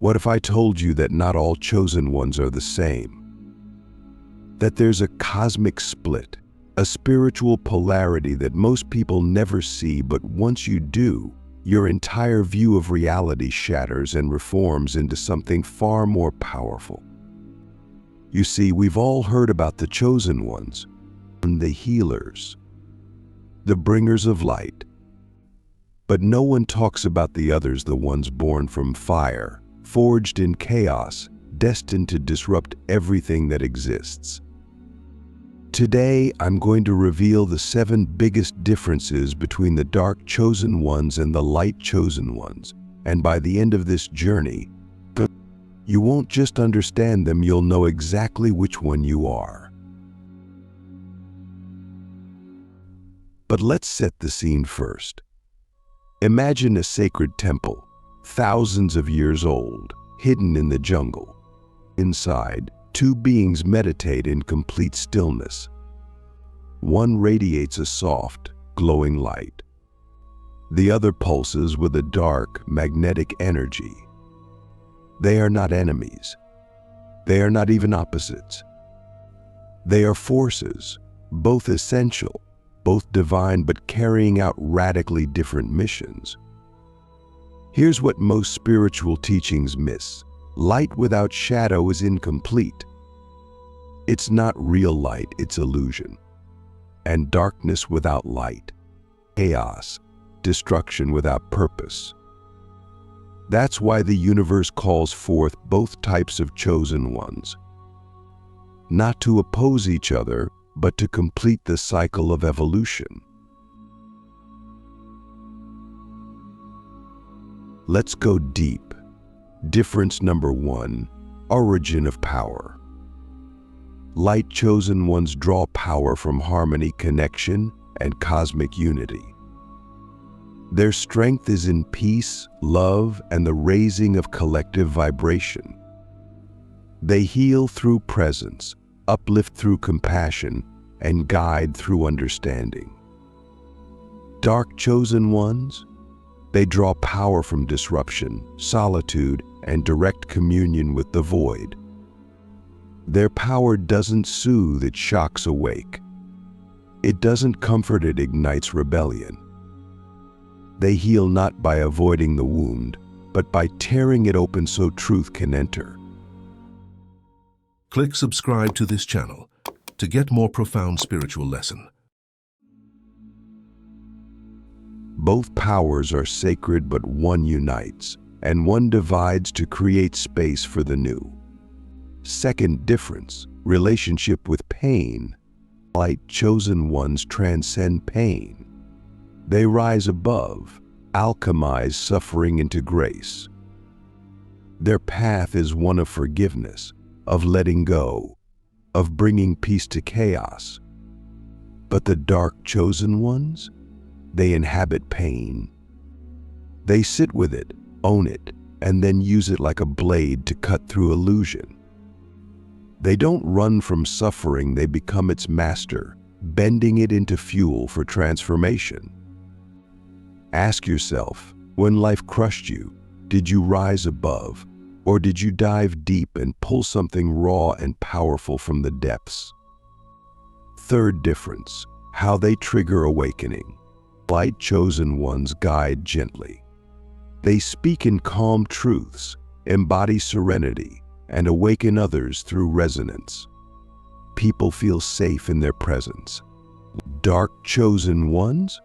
What if I told you that not all chosen ones are the same? That there's a cosmic split, a spiritual polarity that most people never see, but once you do, your entire view of reality shatters and reforms into something far more powerful. You see, we've all heard about the chosen ones, the healers, the bringers of light. But no one talks about the others, the ones born from fire, forged in chaos, destined to disrupt everything that exists. Today, I'm going to reveal the 7 biggest differences between the dark chosen ones and the light chosen ones. And by the end of this journey, you won't just understand them, you'll know exactly which one you are. But let's set the scene first. Imagine a sacred temple, thousands of years old, hidden in the jungle. Inside, 2 beings meditate in complete stillness. One radiates a soft, glowing light. The other pulses with a dark, magnetic energy. They are not enemies. They are not even opposites. They are forces, both essential, both divine, but carrying out radically different missions. Here's what most spiritual teachings miss. Light without shadow is incomplete. It's not real light, it's illusion. And darkness without light, chaos, destruction without purpose. That's why the universe calls forth both types of chosen ones. Not to oppose each other, but to complete the cycle of evolution. Let's go deep. Difference number 1, origin of power. Light chosen ones draw power from harmony, connection, and cosmic unity. Their strength is in peace, love, and the raising of collective vibration. They heal through presence, uplift through compassion, and guide through understanding. Dark chosen ones, they draw power from disruption, solitude, and direct communion with the void. Their power doesn't soothe, it shocks awake. It doesn't comfort, it ignites rebellion. They heal not by avoiding the wound, but by tearing it open so truth can enter. Click subscribe to this channel to get more profound spiritual lesson. Both powers are sacred, but one unites, and one divides to create space for the new. Second difference, relationship with pain. Light chosen ones transcend pain. They rise above, alchemize suffering into grace. Their path is one of forgiveness, of letting go, of bringing peace to chaos. But the dark chosen ones, they inhabit pain. They sit with it, own it, and then use it like a blade to cut through illusion. They don't run from suffering, they become its master, bending it into fuel for transformation. Ask yourself, when life crushed you, did you rise above, or did you dive deep and pull something raw and powerful from the depths? Third difference, how they trigger awakening. Light chosen ones guide gently. They speak in calm truths, embody serenity, and awaken others through resonance. People feel safe in their presence. Dark chosen ones?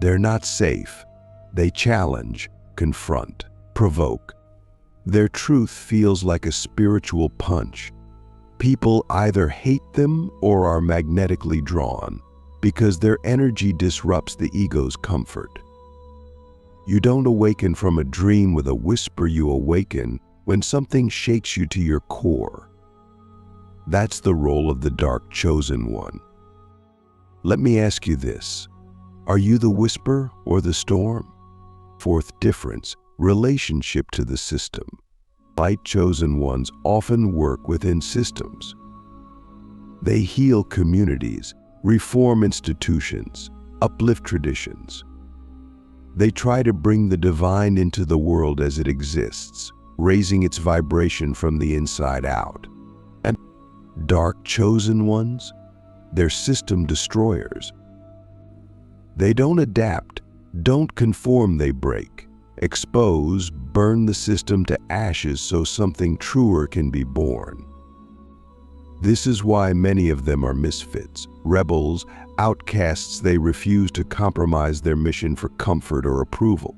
They're not safe. They challenge, confront, provoke. Their truth feels like a spiritual punch. People either hate them or are magnetically drawn, because their energy disrupts the ego's comfort. You don't awaken from a dream with a whisper, you awaken when something shakes you to your core. That's the role of the dark chosen one. Let me ask you this. Are you the whisper or the storm? Fourth difference, relationship to the system. Light chosen ones often work within systems. They heal communities, reform institutions, uplift traditions. They try to bring the divine into the world as it exists, raising its vibration from the inside out. And dark chosen ones, they're system destroyers. They don't adapt, don't conform, they break, expose, burn the system to ashes so something truer can be born. This is why many of them are misfits, rebels, outcasts. They refuse to compromise their mission for comfort or approval.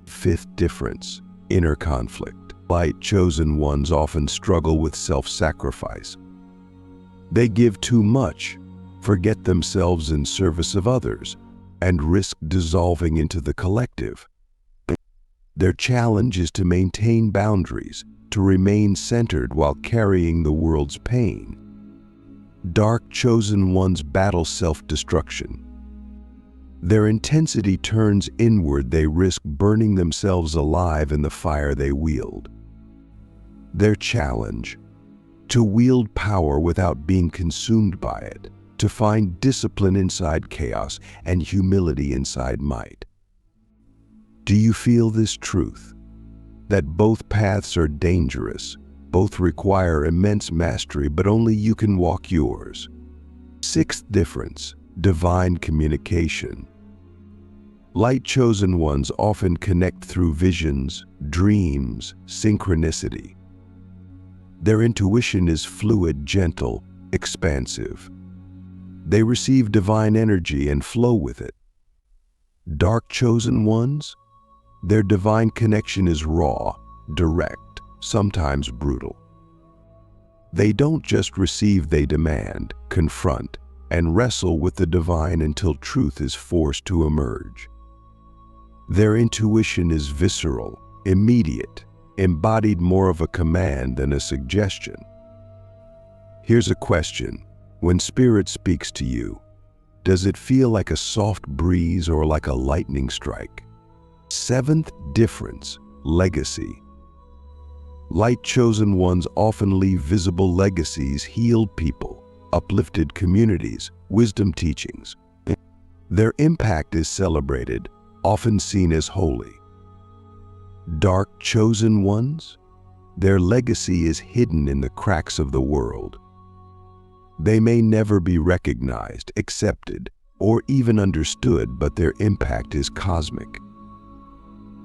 Fifth difference, inner conflict. Light chosen ones often struggle with self-sacrifice. They give too much, forget themselves in service of others, and risk dissolving into the collective. Their challenge is to maintain boundaries, to remain centered while carrying the world's pain. Dark chosen ones battle self-destruction. Their intensity turns inward. They risk burning themselves alive in the fire they wield. Their challenge: to wield power without being consumed by it, to find discipline inside chaos and humility inside might. Do you feel this truth? That both paths are dangerous, both require immense mastery, but only you can walk yours. Sixth difference, divine communication. Light chosen ones often connect through visions, dreams, synchronicity. Their intuition is fluid, gentle, expansive. They receive divine energy and flow with it. Dark chosen ones, their divine connection is raw, direct, sometimes brutal. They don't just receive, they demand, confront, and wrestle with the divine until truth is forced to emerge. Their intuition is visceral, immediate, embodied, more of a command than a suggestion. Here's a question. When Spirit speaks to you, does it feel like a soft breeze or like a lightning strike? Seventh difference, legacy. Light chosen ones often leave visible legacies, healed people, uplifted communities, wisdom teachings. Their impact is celebrated, often seen as holy. Dark chosen ones, their legacy is hidden in the cracks of the world. They may never be recognized, accepted, or even understood, but their impact is cosmic.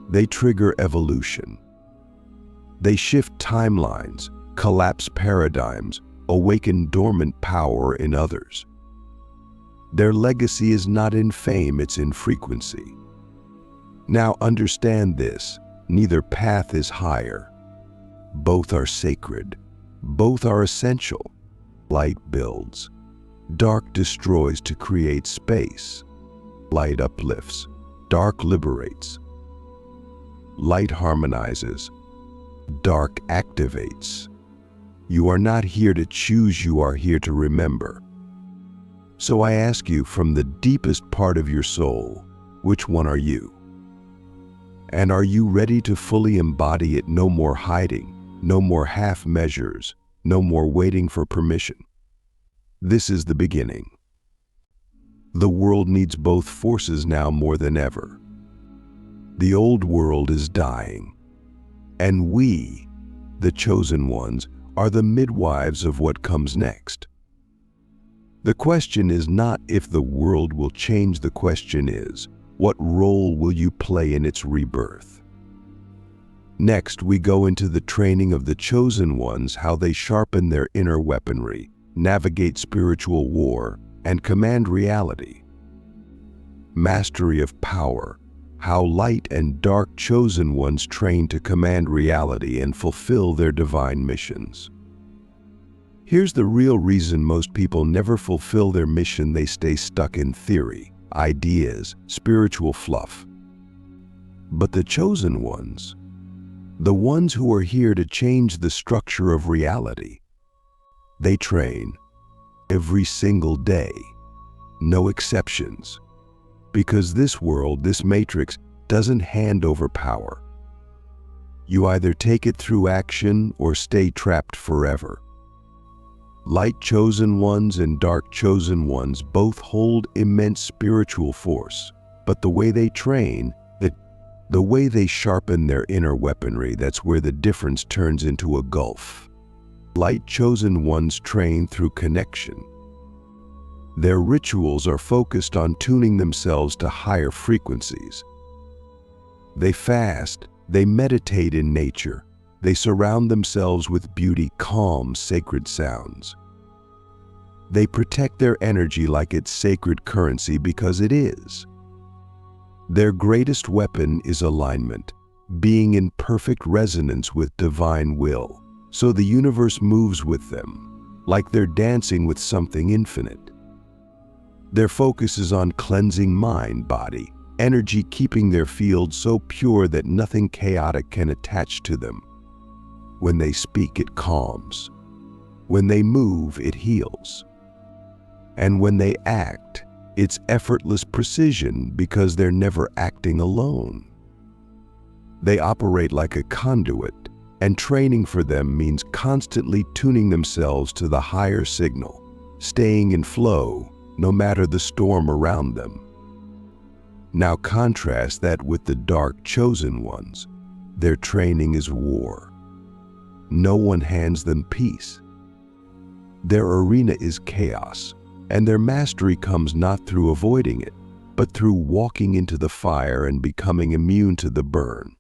They trigger evolution. They shift timelines, collapse paradigms, awaken dormant power in others. Their legacy is not in fame, it's in frequency. Now understand this, neither path is higher. Both are sacred. Both are essential. Light builds. Dark destroys to create space. Light uplifts. Dark liberates. Light harmonizes. Dark activates. You are not here to choose, you are here to remember. So I ask you, from the deepest part of your soul, which one are you? And are you ready to fully embody it? No more hiding, no more half measures, no more waiting for permission. This is the beginning. The world needs both forces now more than ever. The old world is dying, and we, the chosen ones, are the midwives of what comes next. The question is not if the world will change, the question is, what role will you play in its rebirth? Next, we go into the training of the chosen ones, how they sharpen their inner weaponry, navigate spiritual war, and command reality. Mastery of power, how light and dark chosen ones train to command reality and fulfill their divine missions. Here's the real reason most people never fulfill their mission: they stay stuck in theory, ideas, spiritual fluff. But the chosen ones, the ones who are here to change the structure of reality, they train every single day, no exceptions. Because this world, this matrix, doesn't hand over power. You either take it through action or stay trapped forever. Light chosen ones and dark chosen ones both hold immense spiritual force, but the way they train, The way they sharpen their inner weaponry, that's where the difference turns into a gulf. Light chosen ones train through connection. Their rituals are focused on tuning themselves to higher frequencies. They fast, they meditate in nature, they surround themselves with beauty, calm, sacred sounds. They protect their energy like it's sacred currency because it is. Their greatest weapon is alignment, being in perfect resonance with divine will, so the universe moves with them, like they're dancing with something infinite. Their focus is on cleansing mind, body, energy, keeping their field so pure that nothing chaotic can attach to them. When they speak, it calms. When they move, it heals. And when they act, it's effortless precision because they're never acting alone. They operate like a conduit, and training for them means constantly tuning themselves to the higher signal, staying in flow no matter the storm around them. Now contrast that with the dark chosen ones. Their training is war. No one hands them peace. Their arena is chaos, and their mastery comes not through avoiding it, but through walking into the fire and becoming immune to the burn.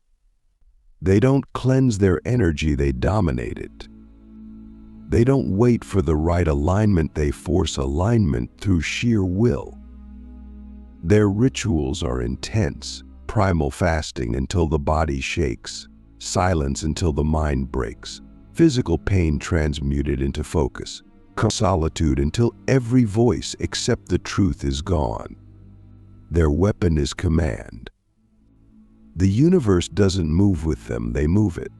They don't cleanse their energy, they dominate it. They don't wait for the right alignment, they force alignment through sheer will. Their rituals are intense, primal fasting until the body shakes, silence until the mind breaks, physical pain transmuted into focus, solitude until every voice except the truth is gone. Their weapon is command. The universe doesn't move with them, they move it.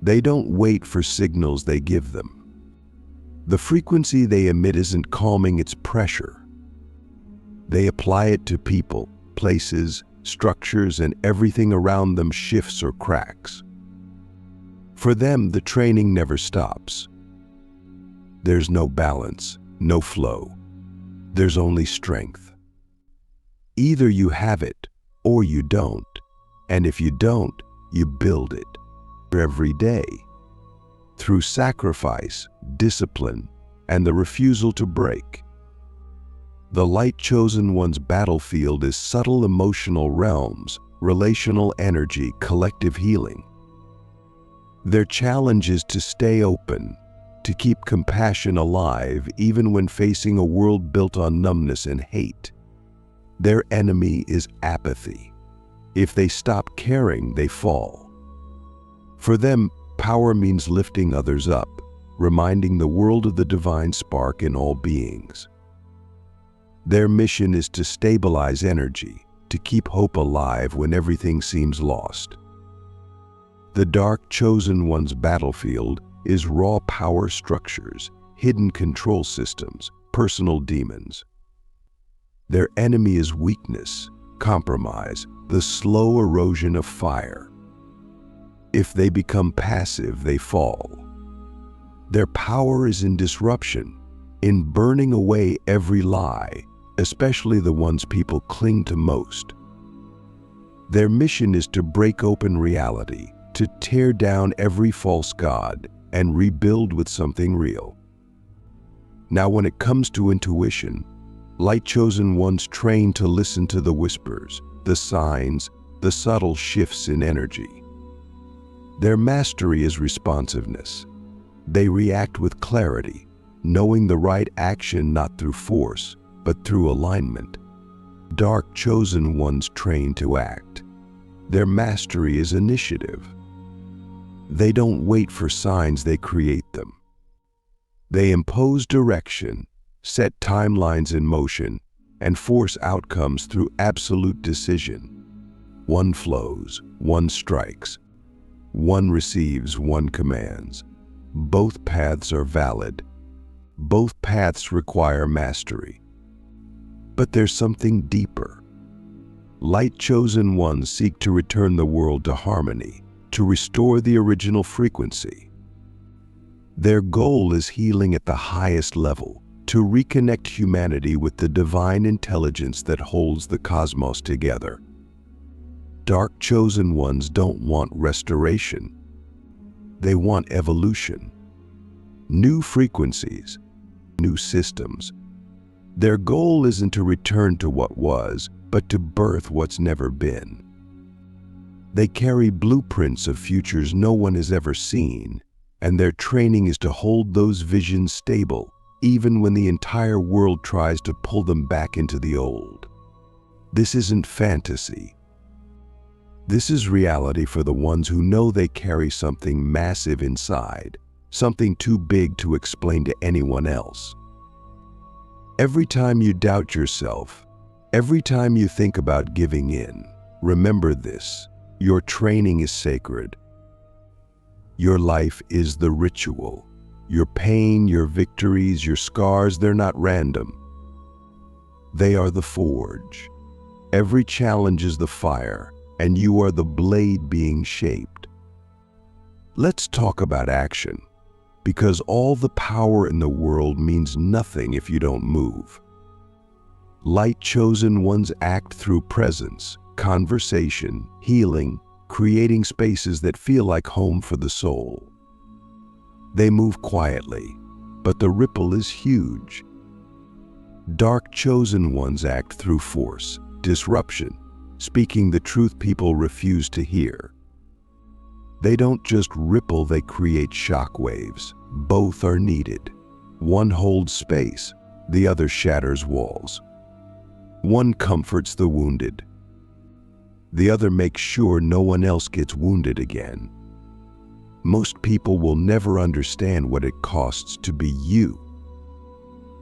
They don't wait for signals, they give them. The frequency they emit isn't calming, it's pressure. They apply it to people, places, structures, and everything around them shifts or cracks. For them, the training never stops. There's no balance, no flow. There's only strength. Either you have it or you don't. And if you don't, you build it every day through sacrifice, discipline, and the refusal to break. The light chosen one's battlefield is subtle emotional realms, relational energy, collective healing. Their challenge is to stay open, to keep compassion alive even when facing a world built on numbness and hate. Their enemy is apathy. If they stop caring, they fall. For them, power means lifting others up, reminding the world of the divine spark in all beings. Their mission is to stabilize energy, to keep hope alive when everything seems lost. The dark chosen one's battlefield is raw power structures, hidden control systems, personal demons. Their enemy is weakness, compromise, the slow erosion of fire. If they become passive, they fall. Their power is in disruption, in burning away every lie, especially the ones people cling to most. Their mission is to break open reality, to tear down every false god and rebuild with something real. Now, when it comes to intuition, light chosen ones train to listen to the whispers, the signs, the subtle shifts in energy. Their mastery is responsiveness. They react with clarity, knowing the right action not through force, but through alignment. Dark chosen ones train to act. Their mastery is initiative. They don't wait for signs, they create them. They impose direction, set timelines in motion, and force outcomes through absolute decision. One flows, one strikes. One receives, one commands. Both paths are valid. Both paths require mastery. But there's something deeper. Light chosen ones seek to return the world to harmony, to restore the original frequency. Their goal is healing at the highest level, to reconnect humanity with the divine intelligence that holds the cosmos together. Dark chosen ones don't want restoration. They want evolution. New frequencies, new systems. Their goal isn't to return to what was, but to birth what's never been. They carry blueprints of futures no one has ever seen, and their training is to hold those visions stable, even when the entire world tries to pull them back into the old. This isn't fantasy. This is reality for the ones who know they carry something massive inside, something too big to explain to anyone else. Every time you doubt yourself, every time you think about giving in, remember this: your training is sacred. Your life is the ritual. Your pain, your victories, your scars, they're not random. They are the forge. Every challenge is the fire, and you are the blade being shaped. Let's talk about action, because all the power in the world means nothing if you don't move. Light chosen ones act through presence, conversation, healing, creating spaces that feel like home for the soul. They move quietly, but the ripple is huge. Dark chosen ones act through force, disruption, speaking the truth people refuse to hear. They don't just ripple, they create shock waves. Both are needed. One holds space, the other shatters walls. One comforts the wounded. The other makes sure no one else gets wounded again. Most people will never understand what it costs to be you.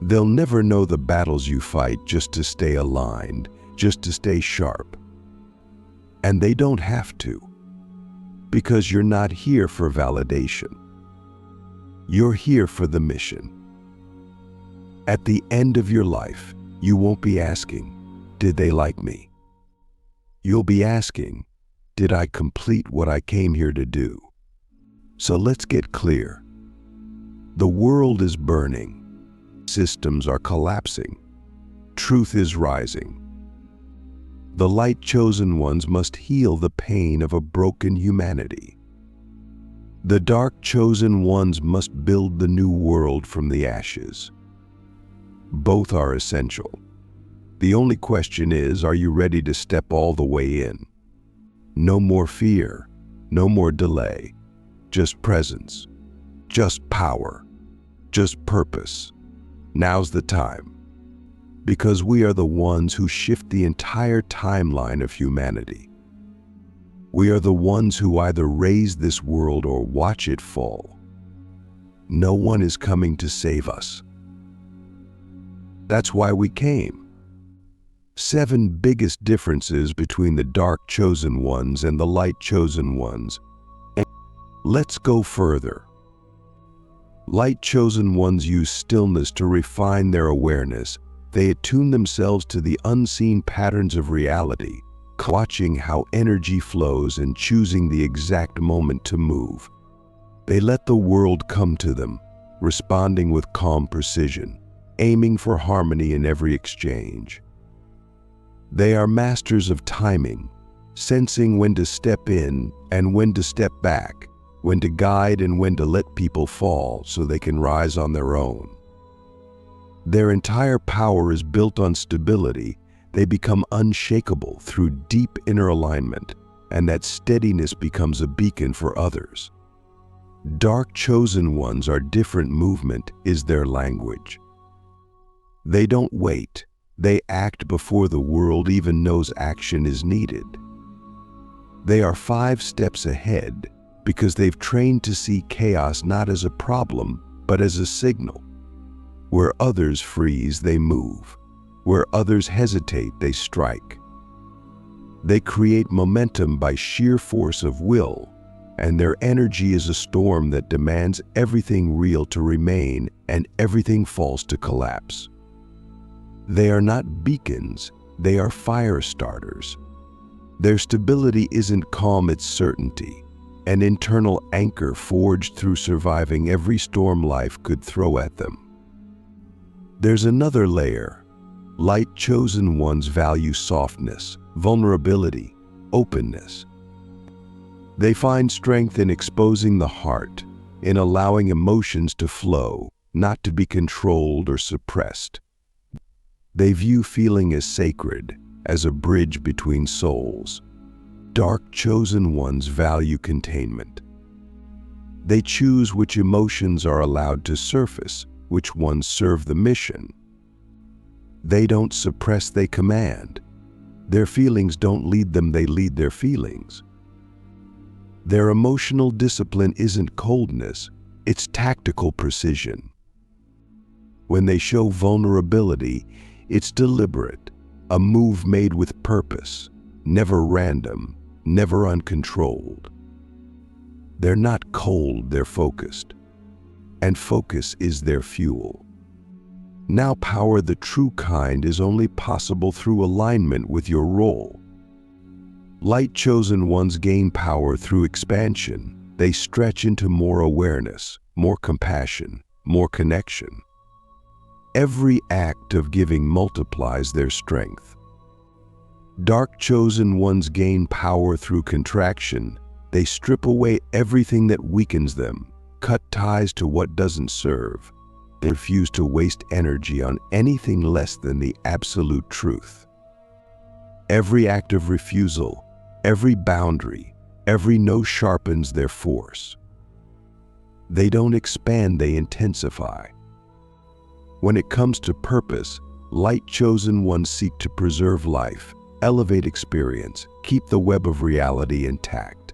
They'll never know the battles you fight just to stay aligned, just to stay sharp. And they don't have to, because you're not here for validation. You're here for the mission. At the end of your life, you won't be asking, "Did they like me?" You'll be asking, "Did I complete what I came here to do?" So let's get clear. The world is burning. Systems are collapsing. Truth is rising. The light chosen ones must heal the pain of a broken humanity. The dark chosen ones must build the new world from the ashes. Both are essential. The only question is, are you ready to step all the way in? No more fear, no more delay, just presence, just power, just purpose. Now's the time. Because we are the ones who shift the entire timeline of humanity. We are the ones who either raise this world or watch it fall. No one is coming to save us. That's why we came. 7 biggest differences between the dark chosen ones and the light chosen ones. And let's go further. Light chosen ones use stillness to refine their awareness. They attune themselves to the unseen patterns of reality, watching how energy flows and choosing the exact moment to move. They let the world come to them, responding with calm precision, aiming for harmony in every exchange. They are masters of timing, sensing when to step in and when to step back, when to guide and when to let people fall so they can rise on their own. Their entire power is built on stability. They become unshakable through deep inner alignment, and that steadiness becomes a beacon for others. Dark chosen ones are different. Movement is their language. They don't wait. They act before the world even knows action is needed. They are 5 steps ahead because they've trained to see chaos not as a problem, but as a signal. Where others freeze, they move. Where others hesitate, they strike. They create momentum by sheer force of will, and their energy is a storm that demands everything real to remain and everything false to collapse. They are not beacons, they are fire starters. Their stability isn't calm, it's certainty, an internal anchor forged through surviving every storm life could throw at them. There's another layer. Light chosen ones value softness, vulnerability, openness. They find strength in exposing the heart, in allowing emotions to flow, not to be controlled or suppressed. They view feeling as sacred, as a bridge between souls. Dark chosen ones value containment. They choose which emotions are allowed to surface, which ones serve the mission. They don't suppress, they command. Their feelings don't lead them, they lead their feelings. Their emotional discipline isn't coldness, it's tactical precision. When they show vulnerability, it's deliberate, a move made with purpose, never random, never uncontrolled. They're not cold, they're focused. And focus is their fuel. Now, power the true kind is only possible through alignment with your role. Light chosen ones gain power through expansion. They stretch into more awareness, more compassion, more connection. Every act of giving multiplies their strength. Dark chosen ones gain power through contraction. They strip away everything that weakens them, cut ties to what doesn't serve. They refuse to waste energy on anything less than the absolute truth. Every act of refusal, every boundary, every no sharpens their force. They don't expand, they intensify. When it comes to purpose, light chosen ones seek to preserve life, elevate experience, keep the web of reality intact.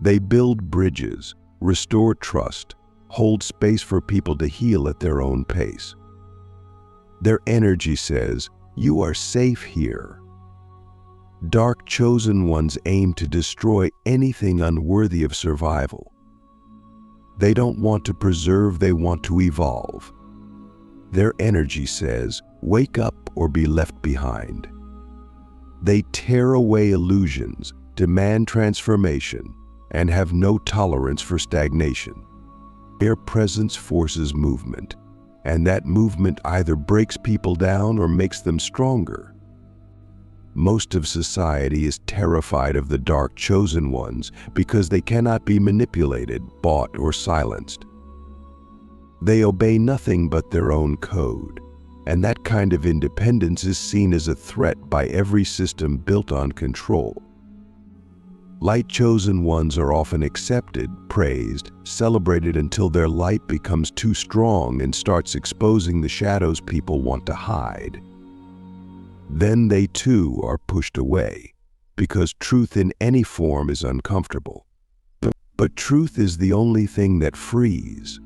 They build bridges, restore trust, hold space for people to heal at their own pace. Their energy says, "You are safe here." Dark chosen ones aim to destroy anything unworthy of survival. They don't want to preserve, they want to evolve. Their energy says, "Wake up or be left behind." They tear away illusions, demand transformation, and have no tolerance for stagnation. Their presence forces movement, and that movement either breaks people down or makes them stronger. Most of society is terrified of the dark chosen ones because they cannot be manipulated, bought, or silenced. They obey nothing but their own code, and that kind of independence is seen as a threat by every system built on control. Light chosen ones are often accepted, praised, celebrated until their light becomes too strong and starts exposing the shadows people want to hide. Then they too are pushed away, because truth in any form is uncomfortable. But truth is the only thing that frees.